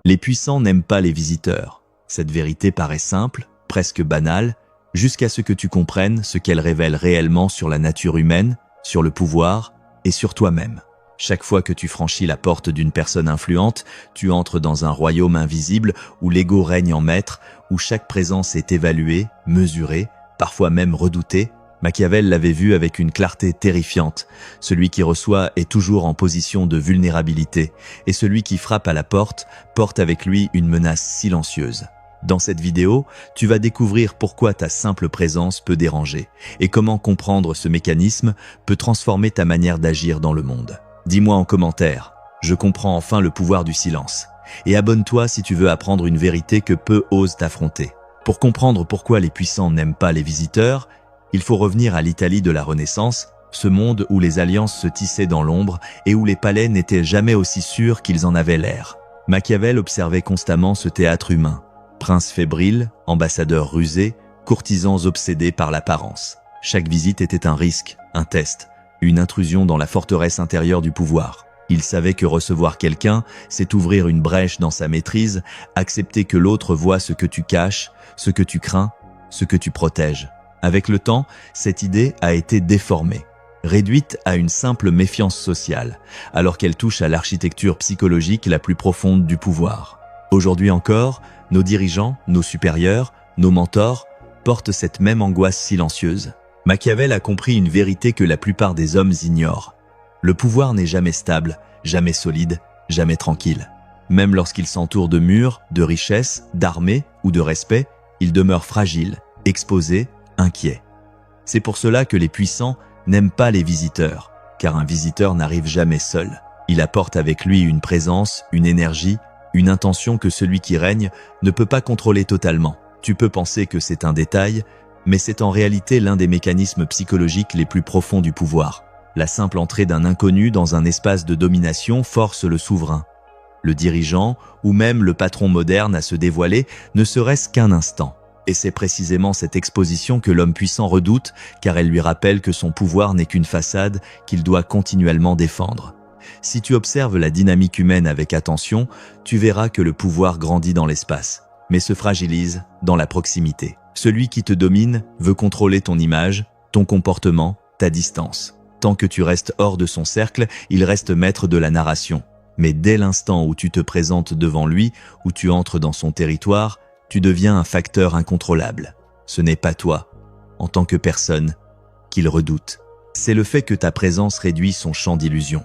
Les puissants n'aiment pas les visiteurs. Cette vérité paraît simple, presque banale, jusqu'à ce que tu comprennes ce qu'elle révèle réellement sur la nature humaine, sur le pouvoir et sur toi-même. Chaque fois que tu franchis la porte d'une personne influente, tu entres dans un royaume invisible où l'ego règne en maître, où chaque présence est évaluée, mesurée, parfois même redoutée. Machiavel l'avait vu avec une clarté terrifiante. Celui qui reçoit est toujours en position de vulnérabilité, et celui qui frappe à la porte porte avec lui une menace silencieuse. Dans cette vidéo, tu vas découvrir pourquoi ta simple présence peut déranger, et comment comprendre ce mécanisme peut transformer ta manière d'agir dans le monde. Dis-moi en commentaire, je comprends enfin le pouvoir du silence. Et abonne-toi si tu veux apprendre une vérité que peu osent affronter. Pour comprendre pourquoi les puissants n'aiment pas les visiteurs, il faut revenir à l'Italie de la Renaissance, ce monde où les alliances se tissaient dans l'ombre et où les palais n'étaient jamais aussi sûrs qu'ils en avaient l'air. Machiavel observait constamment ce théâtre humain. Princes fébriles, ambassadeurs rusés, courtisans obsédés par l'apparence. Chaque visite était un risque, un test, une intrusion dans la forteresse intérieure du pouvoir. Il savait que recevoir quelqu'un, c'est ouvrir une brèche dans sa maîtrise, accepter que l'autre voie ce que tu caches, ce que tu crains, ce que tu protèges. Avec le temps, cette idée a été déformée, réduite à une simple méfiance sociale, alors qu'elle touche à l'architecture psychologique la plus profonde du pouvoir. Aujourd'hui encore, nos dirigeants, nos supérieurs, nos mentors portent cette même angoisse silencieuse. Machiavel a compris une vérité que la plupart des hommes ignorent. Le pouvoir n'est jamais stable, jamais solide, jamais tranquille. Même lorsqu'il s'entoure de murs, de richesses, d'armées ou de respect, il demeure fragile, exposé, inquiet. C'est pour cela que les puissants n'aiment pas les visiteurs, car un visiteur n'arrive jamais seul. Il apporte avec lui une présence, une énergie, une intention que celui qui règne ne peut pas contrôler totalement. Tu peux penser que c'est un détail, mais c'est en réalité l'un des mécanismes psychologiques les plus profonds du pouvoir. La simple entrée d'un inconnu dans un espace de domination force le souverain, le dirigeant ou même le patron moderne à se dévoiler, ne serait-ce qu'un instant. Et c'est précisément cette exposition que l'homme puissant redoute, car elle lui rappelle que son pouvoir n'est qu'une façade qu'il doit continuellement défendre. Si tu observes la dynamique humaine avec attention, tu verras que le pouvoir grandit dans l'espace, mais se fragilise dans la proximité. Celui qui te domine veut contrôler ton image, ton comportement, ta distance. Tant que tu restes hors de son cercle, il reste maître de la narration. Mais dès l'instant où tu te présentes devant lui, où tu entres dans son territoire, tu deviens un facteur incontrôlable. Ce n'est pas toi, en tant que personne, qu'il redoute. C'est le fait que ta présence réduit son champ d'illusion.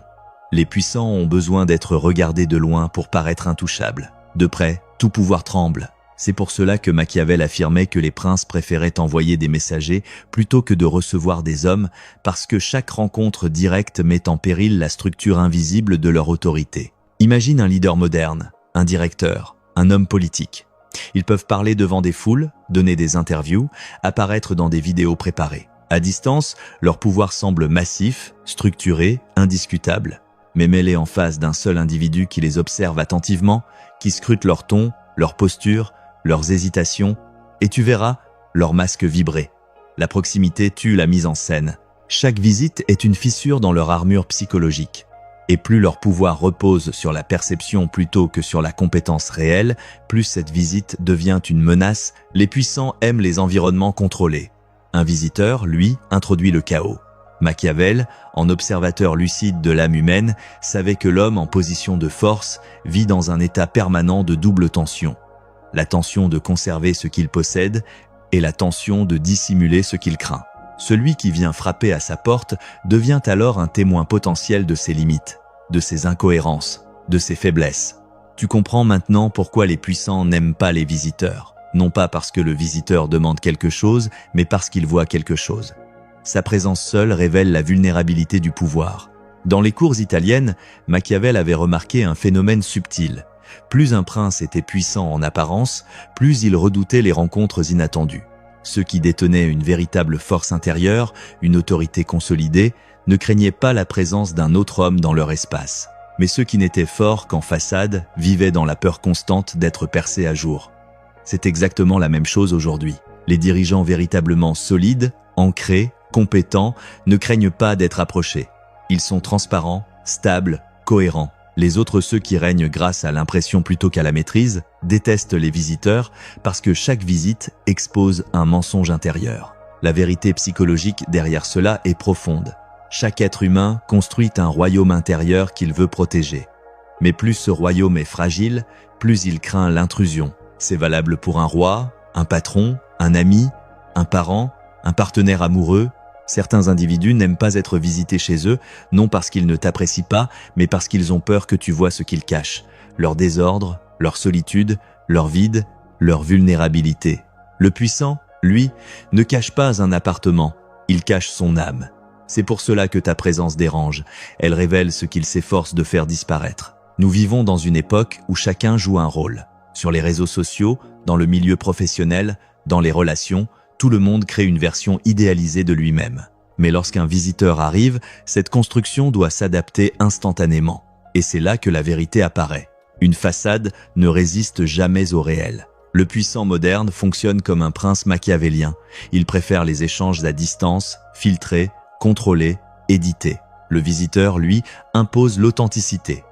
Les puissants ont besoin d'être regardés de loin pour paraître intouchables. De près, tout pouvoir tremble. C'est pour cela que Machiavel affirmait que les princes préféraient envoyer des messagers plutôt que de recevoir des hommes, parce que chaque rencontre directe met en péril la structure invisible de leur autorité. Imagine un leader moderne, un directeur, un homme politique. Ils peuvent parler devant des foules, donner des interviews, apparaître dans des vidéos préparées. À distance, leur pouvoir semble massif, structuré, indiscutable, mais mêlé en face d'un seul individu qui les observe attentivement, qui scrute leur ton, leur posture, leurs hésitations, et tu verras leur masque vibrer. La proximité tue la mise en scène. Chaque visite est une fissure dans leur armure psychologique. Et plus leur pouvoir repose sur la perception plutôt que sur la compétence réelle, plus cette visite devient une menace. Les puissants aiment les environnements contrôlés. Un visiteur, lui, introduit le chaos. Machiavel, en observateur lucide de l'âme humaine, savait que l'homme en position de force vit dans un état permanent de double tension. La tension de conserver ce qu'il possède et la tension de dissimuler ce qu'il craint. Celui qui vient frapper à sa porte devient alors un témoin potentiel de ses limites, de ses incohérences, de ses faiblesses. Tu comprends maintenant pourquoi les puissants n'aiment pas les visiteurs. Non pas parce que le visiteur demande quelque chose, mais parce qu'il voit quelque chose. Sa présence seule révèle la vulnérabilité du pouvoir. Dans les cours italiennes, Machiavel avait remarqué un phénomène subtil. Plus un prince était puissant en apparence, plus il redoutait les rencontres inattendues. Ceux qui détenaient une véritable force intérieure, une autorité consolidée, ne craignaient pas la présence d'un autre homme dans leur espace. Mais ceux qui n'étaient forts qu'en façade vivaient dans la peur constante d'être percés à jour. C'est exactement la même chose aujourd'hui. Les dirigeants véritablement solides, ancrés, compétents, ne craignent pas d'être approchés. Ils sont transparents, stables, cohérents. Les autres, ceux qui règnent grâce à l'impression plutôt qu'à la maîtrise, détestent les visiteurs parce que chaque visite expose un mensonge intérieur. La vérité psychologique derrière cela est profonde. Chaque être humain construit un royaume intérieur qu'il veut protéger. Mais plus ce royaume est fragile, plus il craint l'intrusion. C'est valable pour un roi, un patron, un ami, un parent, un partenaire amoureux. Certains individus n'aiment pas être visités chez eux, non parce qu'ils ne t'apprécient pas, mais parce qu'ils ont peur que tu vois ce qu'ils cachent, leur désordre, leur solitude, leur vide, leur vulnérabilité. Le puissant, lui, ne cache pas un appartement, il cache son âme. C'est pour cela que ta présence dérange, elle révèle ce qu'il s'efforce de faire disparaître. Nous vivons dans une époque où chacun joue un rôle. Sur les réseaux sociaux, dans le milieu professionnel, dans les relations, tout le monde crée une version idéalisée de lui-même. Mais lorsqu'un visiteur arrive, cette construction doit s'adapter instantanément. Et c'est là que la vérité apparaît. Une façade ne résiste jamais au réel. Le puissant moderne fonctionne comme un prince machiavélien. Il préfère les échanges à distance, filtrés, contrôlés, édités. Le visiteur, lui, impose l'authenticité.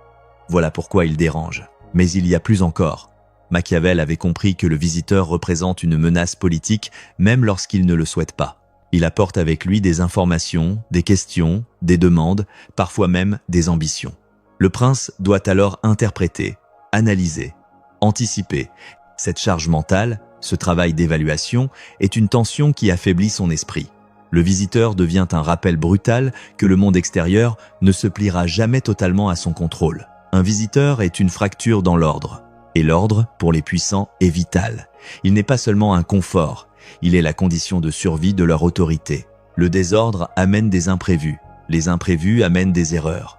Voilà pourquoi il dérange. Mais il y a plus encore. Machiavel avait compris que le visiteur représente une menace politique même lorsqu'il ne le souhaite pas. Il apporte avec lui des informations, des questions, des demandes, parfois même des ambitions. Le prince doit alors interpréter, analyser, anticiper. Cette charge mentale, ce travail d'évaluation, est une tension qui affaiblit son esprit. Le visiteur devient un rappel brutal que le monde extérieur ne se pliera jamais totalement à son contrôle. Un visiteur est une fracture dans l'ordre. Et l'ordre, pour les puissants, est vital. Il n'est pas seulement un confort, il est la condition de survie de leur autorité. Le désordre amène des imprévus, les imprévus amènent des erreurs.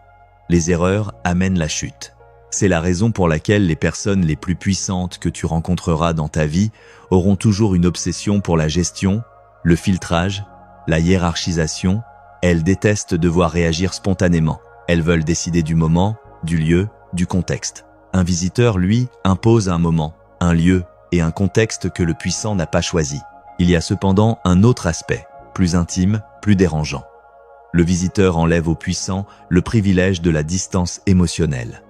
Les erreurs amènent la chute. C'est la raison pour laquelle les personnes les plus puissantes que tu rencontreras dans ta vie auront toujours une obsession pour la gestion, le filtrage, la hiérarchisation. Elles détestent devoir réagir spontanément. Elles veulent décider du moment, du lieu, du contexte. Un visiteur, lui, impose un moment, un lieu et un contexte que le puissant n'a pas choisi. Il y a cependant un autre aspect, plus intime, plus dérangeant. Le visiteur enlève au puissant le privilège de la distance émotionnelle.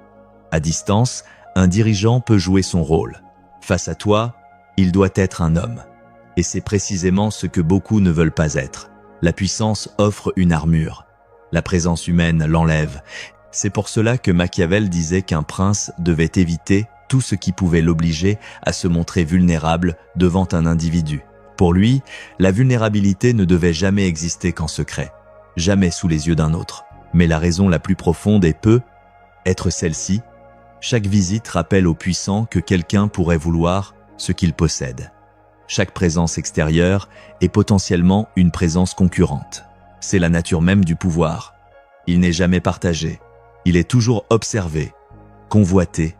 À distance, un dirigeant peut jouer son rôle. Face à toi, il doit être un homme. Et c'est précisément ce que beaucoup ne veulent pas être. La puissance offre une armure. La présence humaine l'enlève. C'est pour cela que Machiavel disait qu'un prince devait éviter tout ce qui pouvait l'obliger à se montrer vulnérable devant un individu. Pour lui, la vulnérabilité ne devait jamais exister qu'en secret, jamais sous les yeux d'un autre. Mais la raison la plus profonde peut être celle-ci. Chaque visite rappelle au puissant que quelqu'un pourrait vouloir ce qu'il possède. Chaque présence extérieure est potentiellement une présence concurrente. C'est la nature même du pouvoir. Il n'est jamais partagé. Il est toujours observé, convoité,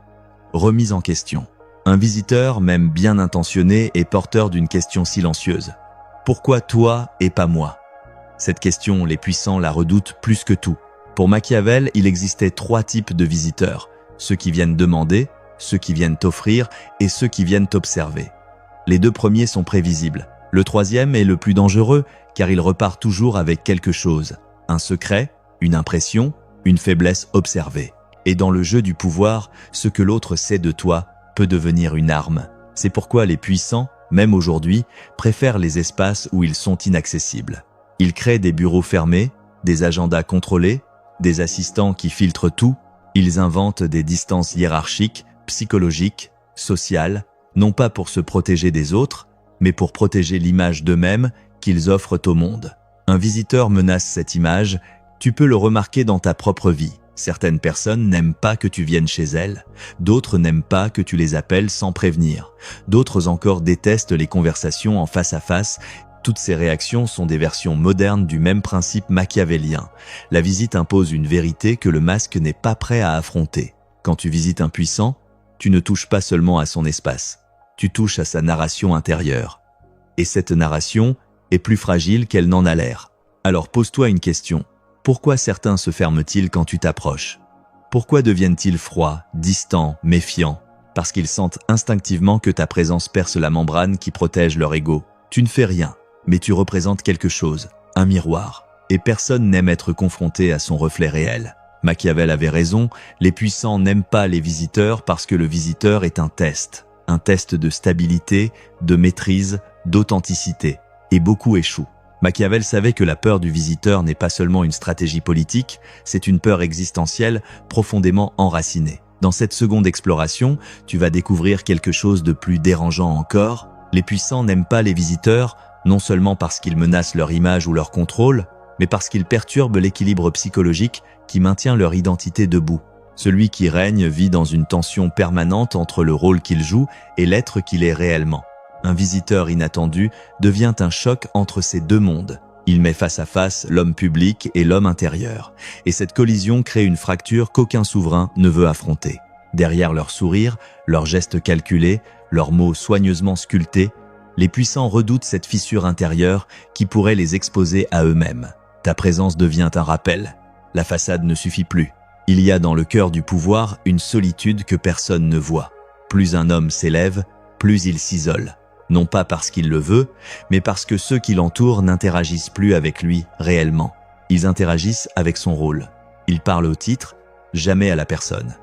remis en question. Un visiteur, même bien intentionné, est porteur d'une question silencieuse. Pourquoi toi et pas moi? Cette question, les puissants la redoutent plus que tout. Pour Machiavel, il existait 3 types de visiteurs. Ceux qui viennent demander, ceux qui viennent t'offrir et ceux qui viennent t'observer. Les 2 premiers sont prévisibles. Le 3e est le plus dangereux car il repart toujours avec quelque chose. Un secret, une impression, une faiblesse observée. Et dans le jeu du pouvoir, ce que l'autre sait de toi peut devenir une arme. C'est pourquoi les puissants, même aujourd'hui, préfèrent les espaces où ils sont inaccessibles. Ils créent des bureaux fermés, des agendas contrôlés, des assistants qui filtrent tout. Ils inventent des distances hiérarchiques, psychologiques, sociales, non pas pour se protéger des autres, mais pour protéger l'image d'eux-mêmes qu'ils offrent au monde. Un visiteur menace cette image. Tu peux le remarquer dans ta propre vie. Certaines personnes n'aiment pas que tu viennes chez elles, d'autres n'aiment pas que tu les appelles sans prévenir, d'autres encore détestent les conversations en face à face. Toutes ces réactions sont des versions modernes du même principe machiavélien. La visite impose une vérité que le masque n'est pas prêt à affronter. Quand tu visites un puissant, tu ne touches pas seulement à son espace, tu touches à sa narration intérieure. Et cette narration est plus fragile qu'elle n'en a l'air. Alors pose-toi une question. Pourquoi certains se ferment-ils quand tu t'approches? Pourquoi deviennent-ils froids, distants, méfiants? Parce qu'ils sentent instinctivement que ta présence perce la membrane qui protège leur ego. Tu ne fais rien, mais tu représentes quelque chose, un miroir. Et personne n'aime être confronté à son reflet réel. Machiavel avait raison, les puissants n'aiment pas les visiteurs parce que le visiteur est un test de stabilité, de maîtrise, d'authenticité, et beaucoup échouent. Machiavel savait que la peur du visiteur n'est pas seulement une stratégie politique, c'est une peur existentielle profondément enracinée. Dans cette seconde exploration, tu vas découvrir quelque chose de plus dérangeant encore. Les puissants n'aiment pas les visiteurs, non seulement parce qu'ils menacent leur image ou leur contrôle, mais parce qu'ils perturbent l'équilibre psychologique qui maintient leur identité debout. Celui qui règne vit dans une tension permanente entre le rôle qu'il joue et l'être qu'il est réellement. Un visiteur inattendu devient un choc entre ces deux mondes. Il met face à face l'homme public et l'homme intérieur. Et cette collision crée une fracture qu'aucun souverain ne veut affronter. Derrière leur sourire, leurs gestes calculés, leurs mots soigneusement sculptés, les puissants redoutent cette fissure intérieure qui pourrait les exposer à eux-mêmes. Ta présence devient un rappel. La façade ne suffit plus. Il y a dans le cœur du pouvoir une solitude que personne ne voit. Plus un homme s'élève, plus il s'isole. Non pas parce qu'il le veut, mais parce que ceux qui l'entourent n'interagissent plus avec lui réellement. Ils interagissent avec son rôle. Ils parlent au titre, jamais à la personne.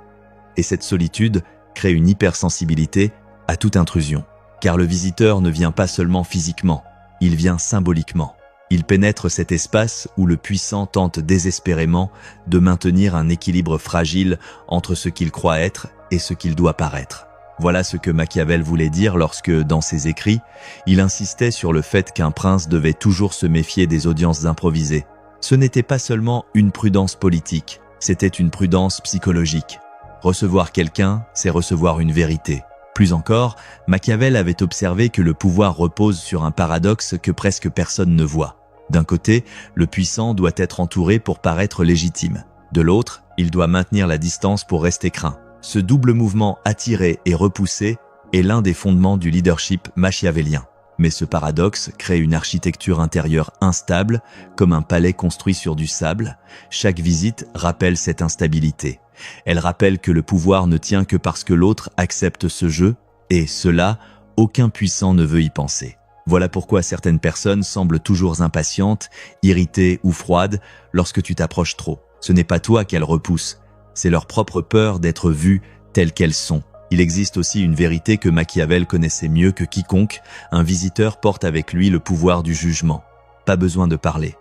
Et cette solitude crée une hypersensibilité à toute intrusion. Car le visiteur ne vient pas seulement physiquement, il vient symboliquement. Il pénètre cet espace où le puissant tente désespérément de maintenir un équilibre fragile entre ce qu'il croit être et ce qu'il doit paraître. Voilà ce que Machiavel voulait dire lorsque, dans ses écrits, il insistait sur le fait qu'un prince devait toujours se méfier des audiences improvisées. Ce n'était pas seulement une prudence politique, c'était une prudence psychologique. Recevoir quelqu'un, c'est recevoir une vérité. Plus encore, Machiavel avait observé que le pouvoir repose sur un paradoxe que presque personne ne voit. D'un côté, le puissant doit être entouré pour paraître légitime. De l'autre, il doit maintenir la distance pour rester craint. Ce double mouvement attiré et repoussé est l'un des fondements du leadership machiavélien. Mais ce paradoxe crée une architecture intérieure instable, comme un palais construit sur du sable. Chaque visite rappelle cette instabilité. Elle rappelle que le pouvoir ne tient que parce que l'autre accepte ce jeu, et cela, aucun puissant ne veut y penser. Voilà pourquoi certaines personnes semblent toujours impatientes, irritées ou froides lorsque tu t'approches trop. Ce n'est pas toi qu'elles repoussent, c'est leur propre peur d'être vues telles qu'elles sont. Il existe aussi une vérité que Machiavel connaissait mieux que quiconque, un visiteur porte avec lui le pouvoir du jugement. Pas besoin de parler,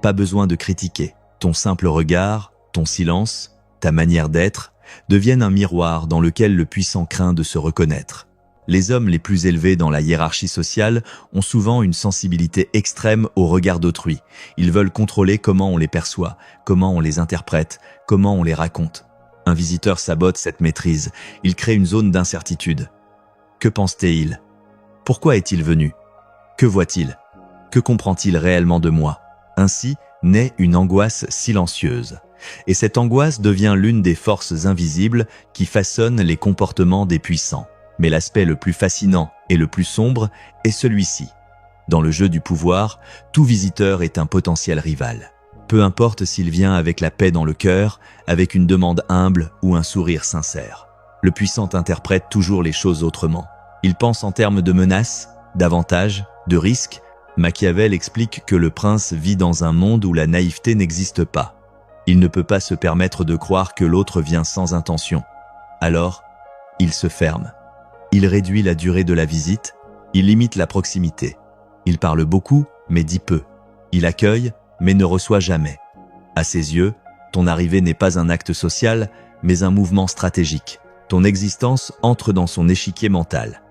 pas besoin de critiquer. Ton simple regard, ton silence, ta manière d'être, deviennent un miroir dans lequel le puissant craint de se reconnaître. Les hommes les plus élevés dans la hiérarchie sociale ont souvent une sensibilité extrême au regard d'autrui. Ils veulent contrôler comment on les perçoit, comment on les interprète, comment on les raconte. Un visiteur sabote cette maîtrise, il crée une zone d'incertitude. Que pense-t-il? Pourquoi est-il venu? Que voit-il? Que comprend-il réellement de moi? Ainsi naît une angoisse silencieuse. Et cette angoisse devient l'une des forces invisibles qui façonnent les comportements des puissants. Mais l'aspect le plus fascinant et le plus sombre est celui-ci. Dans le jeu du pouvoir, tout visiteur est un potentiel rival. Peu importe s'il vient avec la paix dans le cœur, avec une demande humble ou un sourire sincère. Le puissant interprète toujours les choses autrement. Il pense en termes de menaces, d'avantages, de risques. Machiavel explique que le prince vit dans un monde où la naïveté n'existe pas. Il ne peut pas se permettre de croire que l'autre vient sans intention. Alors, il se ferme. Il réduit la durée de la visite, il limite la proximité. Il parle beaucoup, mais dit peu. Il accueille, mais ne reçoit jamais. À ses yeux, ton arrivée n'est pas un acte social, mais un mouvement stratégique. Ton existence entre dans son échiquier mental.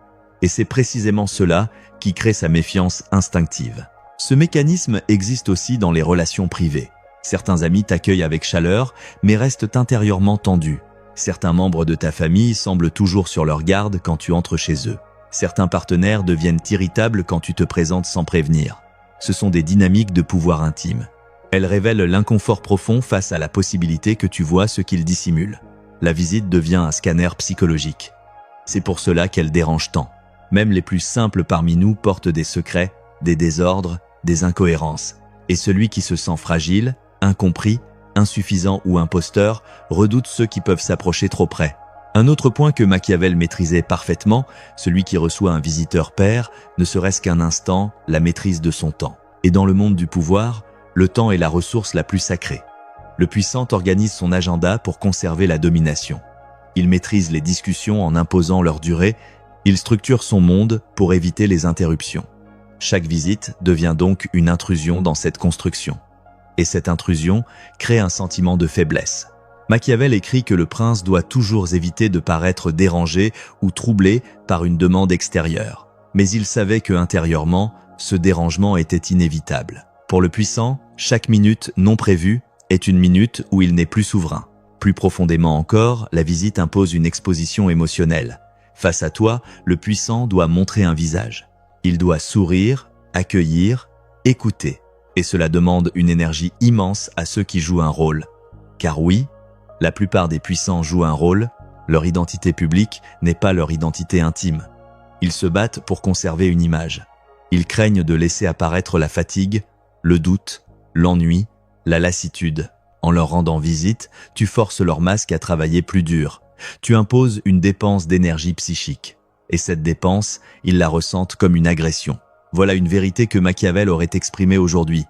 Et c'est précisément cela qui crée sa méfiance instinctive. Ce mécanisme existe aussi dans les relations privées. Certains amis t'accueillent avec chaleur, mais restent intérieurement tendus. Certains membres de ta famille semblent toujours sur leur garde quand tu entres chez eux. Certains partenaires deviennent irritables quand tu te présentes sans prévenir. Ce sont des dynamiques de pouvoir intime. Elles révèlent l'inconfort profond face à la possibilité que tu vois ce qu'ils dissimulent. La visite devient un scanner psychologique. C'est pour cela qu'elle dérange tant. Même les plus simples parmi nous portent des secrets, des désordres, des incohérences. Et celui qui se sent fragile, incompris, insuffisant ou imposteur, redoute ceux qui peuvent s'approcher trop près. Un autre point que Machiavel maîtrisait parfaitement, celui qui reçoit un visiteur perd, ne serait-ce qu'un instant, la maîtrise de son temps. Et dans le monde du pouvoir, le temps est la ressource la plus sacrée. Le puissant organise son agenda pour conserver la domination. Il maîtrise les discussions en imposant leur durée, il structure son monde pour éviter les interruptions. Chaque visite devient donc une intrusion dans cette construction. Et cette intrusion crée un sentiment de faiblesse. Machiavel écrit que le prince doit toujours éviter de paraître dérangé ou troublé par une demande extérieure. Mais il savait que intérieurement, ce dérangement était inévitable. Pour le puissant, chaque minute non prévue est une minute où il n'est plus souverain. Plus profondément encore, la visite impose une exposition émotionnelle. Face à toi, le puissant doit montrer un visage. Il doit sourire, accueillir, écouter. Et cela demande une énergie immense à ceux qui jouent un rôle. Car oui, la plupart des puissants jouent un rôle, leur identité publique n'est pas leur identité intime. Ils se battent pour conserver une image. Ils craignent de laisser apparaître la fatigue, le doute, l'ennui, la lassitude. En leur rendant visite, tu forces leur masque à travailler plus dur. Tu imposes une dépense d'énergie psychique. Et cette dépense, ils la ressentent comme une agression. Voilà une vérité que Machiavel aurait exprimée aujourd'hui.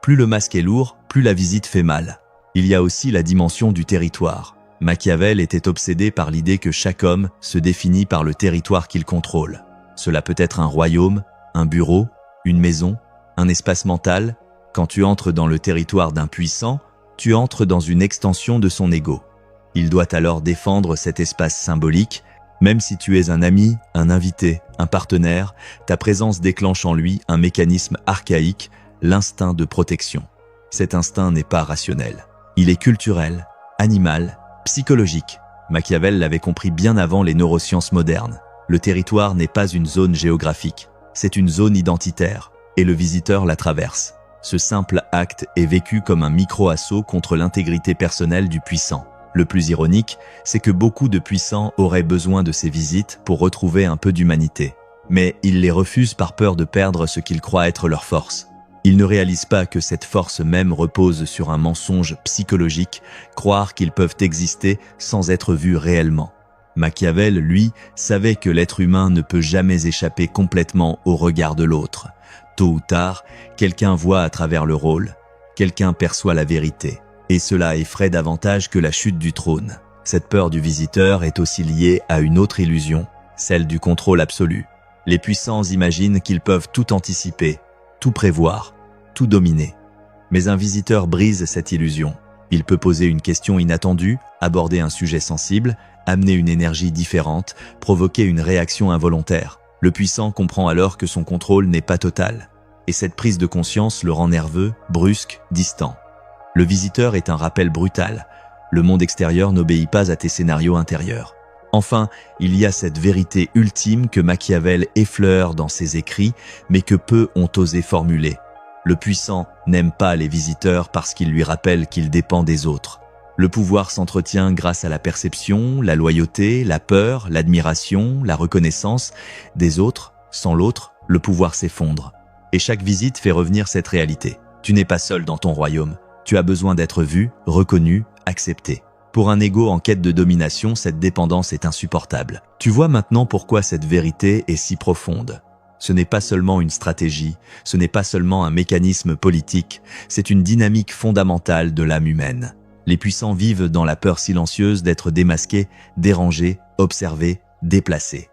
Plus le masque est lourd, plus la visite fait mal. Il y a aussi la dimension du territoire. Machiavel était obsédé par l'idée que chaque homme se définit par le territoire qu'il contrôle. Cela peut être un royaume, un bureau, une maison, un espace mental. Quand tu entres dans le territoire d'un puissant, tu entres dans une extension de son ego. Il doit alors défendre cet espace symbolique. Même si tu es un ami, un invité, un partenaire, ta présence déclenche en lui un mécanisme archaïque, l'instinct de protection. Cet instinct n'est pas rationnel. Il est culturel, animal, psychologique. Machiavel l'avait compris bien avant les neurosciences modernes. Le territoire n'est pas une zone géographique, c'est une zone identitaire, et le visiteur la traverse. Ce simple acte est vécu comme un micro-assaut contre l'intégrité personnelle du puissant. Le plus ironique, c'est que beaucoup de puissants auraient besoin de ces visites pour retrouver un peu d'humanité. Mais ils les refusent par peur de perdre ce qu'ils croient être leur force. Ils ne réalisent pas que cette force même repose sur un mensonge psychologique, croire qu'ils peuvent exister sans être vus réellement. Machiavel, lui, savait que l'être humain ne peut jamais échapper complètement au regard de l'autre. Tôt ou tard, quelqu'un voit à travers le rôle, quelqu'un perçoit la vérité. Et cela effraie davantage que la chute du trône. Cette peur du visiteur est aussi liée à une autre illusion, celle du contrôle absolu. Les puissants imaginent qu'ils peuvent tout anticiper, tout prévoir, tout dominer. Mais un visiteur brise cette illusion. Il peut poser une question inattendue, aborder un sujet sensible, amener une énergie différente, provoquer une réaction involontaire. Le puissant comprend alors que son contrôle n'est pas total. Et cette prise de conscience le rend nerveux, brusque, distant. Le visiteur est un rappel brutal. Le monde extérieur n'obéit pas à tes scénarios intérieurs. Enfin, il y a cette vérité ultime que Machiavel effleure dans ses écrits, mais que peu ont osé formuler. Le puissant n'aime pas les visiteurs parce qu'ils lui rappellent qu'il dépend des autres. Le pouvoir s'entretient grâce à la perception, la loyauté, la peur, l'admiration, la reconnaissance des autres. Sans l'autre, le pouvoir s'effondre. Et chaque visite fait revenir cette réalité. Tu n'es pas seul dans ton royaume. Tu as besoin d'être vu, reconnu, accepté. Pour un ego en quête de domination, cette dépendance est insupportable. Tu vois maintenant pourquoi cette vérité est si profonde. Ce n'est pas seulement une stratégie, ce n'est pas seulement un mécanisme politique, c'est une dynamique fondamentale de l'âme humaine. Les puissants vivent dans la peur silencieuse d'être démasqués, dérangés, observés, déplacés.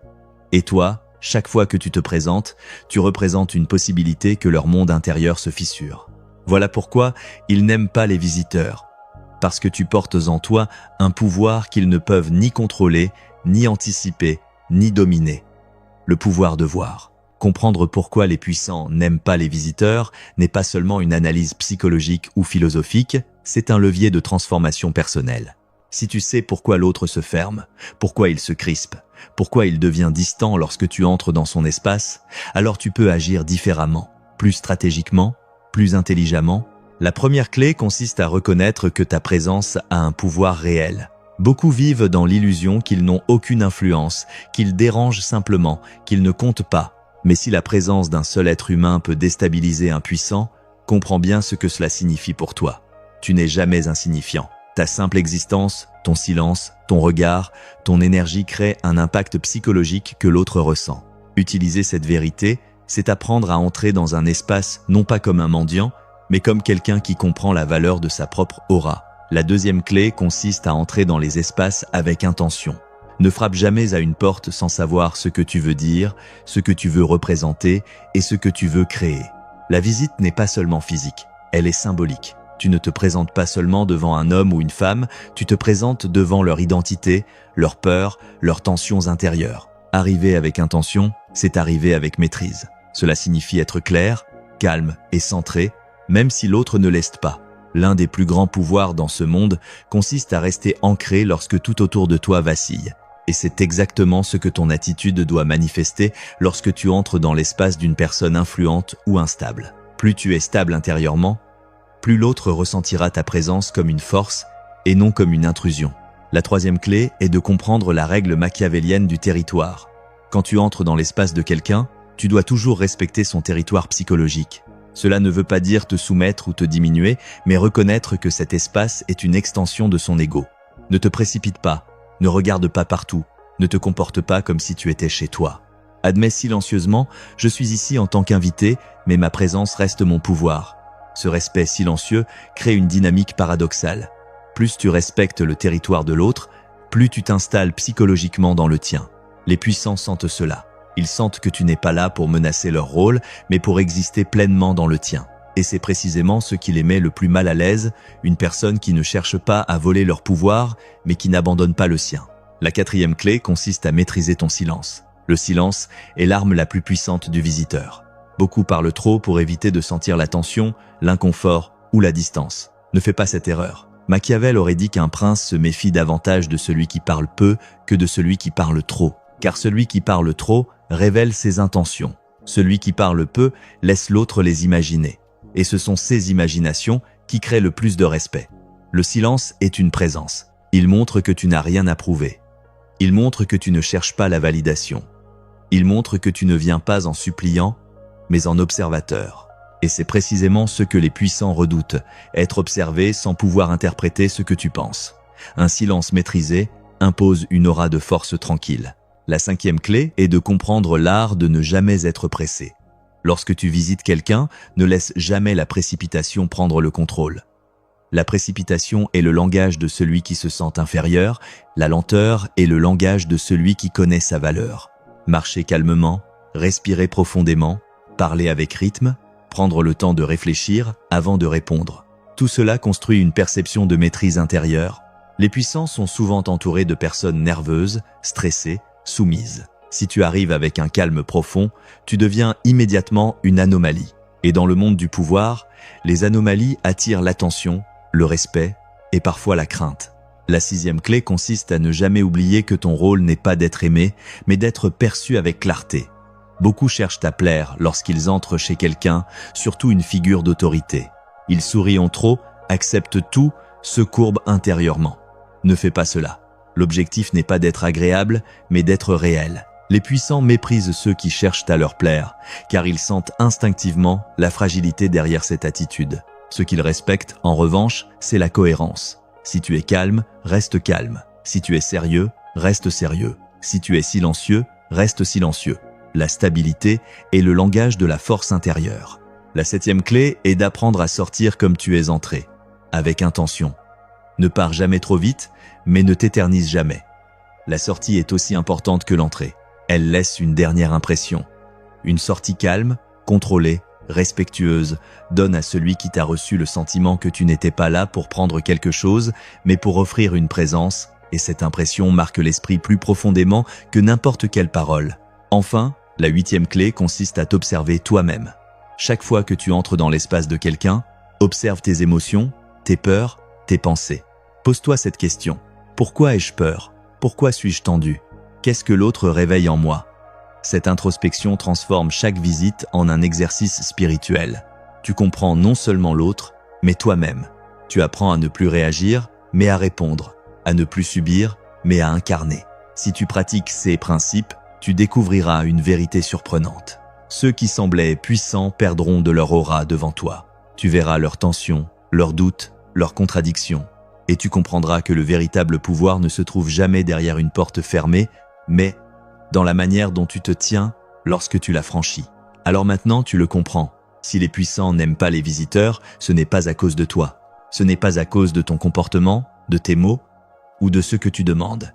Et toi, chaque fois que tu te présentes, tu représentes une possibilité que leur monde intérieur se fissure. Voilà pourquoi ils n'aiment pas les visiteurs, parce que tu portes en toi un pouvoir qu'ils ne peuvent ni contrôler, ni anticiper, ni dominer. Le pouvoir de voir. Comprendre pourquoi les puissants n'aiment pas les visiteurs n'est pas seulement une analyse psychologique ou philosophique, c'est un levier de transformation personnelle. Si tu sais pourquoi l'autre se ferme, pourquoi il se crispe, pourquoi il devient distant lorsque tu entres dans son espace, alors tu peux agir différemment, plus stratégiquement, plus intelligemment. La première clé consiste à reconnaître que ta présence a un pouvoir réel. Beaucoup vivent dans l'illusion qu'ils n'ont aucune influence, qu'ils dérangent simplement, qu'ils ne comptent pas. Mais si la présence d'un seul être humain peut déstabiliser un puissant, comprends bien ce que cela signifie pour toi. Tu n'es jamais insignifiant. Ta simple existence, ton silence, ton regard, ton énergie créent un impact psychologique que l'autre ressent. Utiliser cette vérité, c'est apprendre à entrer dans un espace non pas comme un mendiant, mais comme quelqu'un qui comprend la valeur de sa propre aura. La deuxième clé consiste à entrer dans les espaces avec intention. Ne frappe jamais à une porte sans savoir ce que tu veux dire, ce que tu veux représenter et ce que tu veux créer. La visite n'est pas seulement physique, elle est symbolique. Tu ne te présentes pas seulement devant un homme ou une femme, tu te présentes devant leur identité, leurs peurs, leurs tensions intérieures. Arriver avec intention, c'est arriver avec maîtrise. Cela signifie être clair, calme et centré, même si l'autre ne l'est pas. L'un des plus grands pouvoirs dans ce monde consiste à rester ancré lorsque tout autour de toi vacille. Et c'est exactement ce que ton attitude doit manifester lorsque tu entres dans l'espace d'une personne influente ou instable. Plus tu es stable intérieurement, plus l'autre ressentira ta présence comme une force et non comme une intrusion. La troisième clé est de comprendre la règle machiavélienne du territoire. Quand tu entres dans l'espace de quelqu'un, tu dois toujours respecter son territoire psychologique. Cela ne veut pas dire te soumettre ou te diminuer, mais reconnaître que cet espace est une extension de son ego. Ne te précipite pas, ne regarde pas partout, ne te comporte pas comme si tu étais chez toi. Admets silencieusement, je suis ici en tant qu'invité, mais ma présence reste mon pouvoir. Ce respect silencieux crée une dynamique paradoxale. Plus tu respectes le territoire de l'autre, plus tu t'installes psychologiquement dans le tien. Les puissants sentent cela. Ils sentent que tu n'es pas là pour menacer leur rôle, mais pour exister pleinement dans le tien. Et c'est précisément ce qui les met le plus mal à l'aise, une personne qui ne cherche pas à voler leur pouvoir, mais qui n'abandonne pas le sien. La quatrième clé consiste à maîtriser ton silence. Le silence est l'arme la plus puissante du visiteur. Beaucoup parlent trop pour éviter de sentir la tension, l'inconfort ou la distance. Ne fais pas cette erreur. Machiavel aurait dit qu'un prince se méfie davantage de celui qui parle peu que de celui qui parle trop. Car celui qui parle trop révèle ses intentions. Celui qui parle peu laisse l'autre les imaginer. Et ce sont ces imaginations qui créent le plus de respect. Le silence est une présence. Il montre que tu n'as rien à prouver. Il montre que tu ne cherches pas la validation. Il montre que tu ne viens pas en suppliant, mais en observateur. Et c'est précisément ce que les puissants redoutent, être observé sans pouvoir interpréter ce que tu penses. Un silence maîtrisé impose une aura de force tranquille. La cinquième clé est de comprendre l'art de ne jamais être pressé. Lorsque tu visites quelqu'un, ne laisse jamais la précipitation prendre le contrôle. La précipitation est le langage de celui qui se sent inférieur, la lenteur est le langage de celui qui connaît sa valeur. Marcher calmement, respirer profondément, parler avec rythme, prendre le temps de réfléchir avant de répondre. Tout cela construit une perception de maîtrise intérieure. Les puissants sont souvent entourés de personnes nerveuses, stressées, soumises. Si tu arrives avec un calme profond, tu deviens immédiatement une anomalie. Et dans le monde du pouvoir, les anomalies attirent l'attention, le respect et parfois la crainte. La sixième clé consiste à ne jamais oublier que ton rôle n'est pas d'être aimé, mais d'être perçu avec clarté. Beaucoup cherchent à plaire lorsqu'ils entrent chez quelqu'un, surtout une figure d'autorité. Ils sourient en trop, acceptent tout, se courbent intérieurement. Ne fais pas cela. L'objectif n'est pas d'être agréable, mais d'être réel. Les puissants méprisent ceux qui cherchent à leur plaire, car ils sentent instinctivement la fragilité derrière cette attitude. Ce qu'ils respectent, en revanche, c'est la cohérence. Si tu es calme, reste calme. Si tu es sérieux, reste sérieux. Si tu es silencieux, reste silencieux. La stabilité est le langage de la force intérieure. La septième clé est d'apprendre à sortir comme tu es entré, avec intention. Ne pars jamais trop vite, mais ne t'éternise jamais. La sortie est aussi importante que l'entrée. Elle laisse une dernière impression. Une sortie calme, contrôlée, respectueuse, donne à celui qui t'a reçu le sentiment que tu n'étais pas là pour prendre quelque chose, mais pour offrir une présence, et cette impression marque l'esprit plus profondément que n'importe quelle parole. Enfin, la huitième clé consiste à t'observer toi-même. Chaque fois que tu entres dans l'espace de quelqu'un, observe tes émotions, tes peurs, tes pensées. Pose-toi cette question. Pourquoi ai-je peur? Pourquoi suis-je tendu? Qu'est-ce que l'autre réveille en moi? Cette introspection transforme chaque visite en un exercice spirituel. Tu comprends non seulement l'autre, mais toi-même. Tu apprends à ne plus réagir, mais à répondre, à ne plus subir, mais à incarner. Si tu pratiques ces principes, tu découvriras une vérité surprenante. Ceux qui semblaient puissants perdront de leur aura devant toi. Tu verras leurs tensions, leurs doutes, leurs contradictions, et tu comprendras que le véritable pouvoir ne se trouve jamais derrière une porte fermée, mais dans la manière dont tu te tiens lorsque tu la franchis. Alors maintenant, tu le comprends. Si les puissants n'aiment pas les visiteurs, ce n'est pas à cause de toi. Ce n'est pas à cause de ton comportement, de tes mots ou de ce que tu demandes.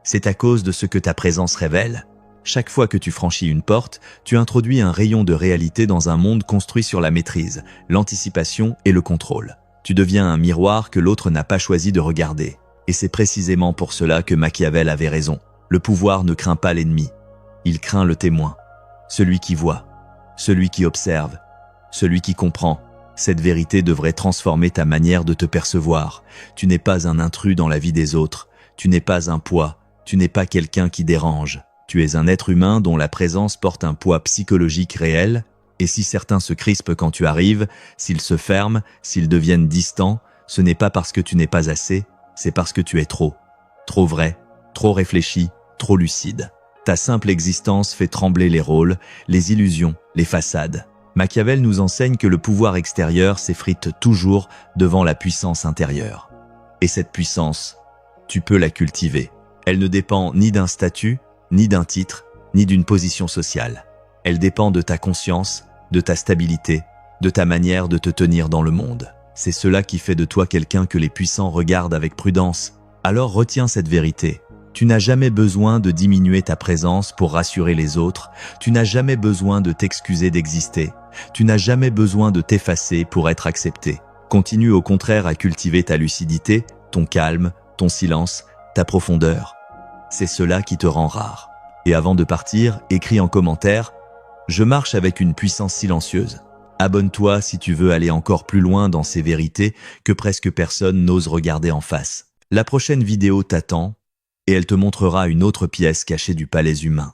C'est à cause de ce que ta présence révèle. Chaque fois que tu franchis une porte, tu introduis un rayon de réalité dans un monde construit sur la maîtrise, l'anticipation et le contrôle. Tu deviens un miroir que l'autre n'a pas choisi de regarder. Et c'est précisément pour cela que Machiavel avait raison. Le pouvoir ne craint pas l'ennemi. Il craint le témoin. Celui qui voit, celui qui observe, celui qui comprend. Cette vérité devrait transformer ta manière de te percevoir. Tu n'es pas un intrus dans la vie des autres. Tu n'es pas un poids. Tu n'es pas quelqu'un qui dérange. Tu es un être humain dont la présence porte un poids psychologique réel. Et si certains se crispent quand tu arrives, s'ils se ferment, s'ils deviennent distants, ce n'est pas parce que tu n'es pas assez, c'est parce que tu es trop. Trop vrai, trop réfléchi, trop lucide. Ta simple existence fait trembler les rôles, les illusions, les façades. Machiavel nous enseigne que le pouvoir extérieur s'effrite toujours devant la puissance intérieure. Et cette puissance, tu peux la cultiver. Elle ne dépend ni d'un statut, ni d'un titre, ni d'une position sociale. Elle dépend de ta conscience, de ta stabilité, de ta manière de te tenir dans le monde. C'est cela qui fait de toi quelqu'un que les puissants regardent avec prudence. Alors retiens cette vérité. Tu n'as jamais besoin de diminuer ta présence pour rassurer les autres. Tu n'as jamais besoin de t'excuser d'exister. Tu n'as jamais besoin de t'effacer pour être accepté. Continue au contraire à cultiver ta lucidité, ton calme, ton silence, ta profondeur. C'est cela qui te rend rare. Et avant de partir, écris en commentaire « Je marche avec une puissance silencieuse ». Abonne-toi si tu veux aller encore plus loin dans ces vérités que presque personne n'ose regarder en face. La prochaine vidéo t'attend et elle te montrera une autre pièce cachée du palais humain.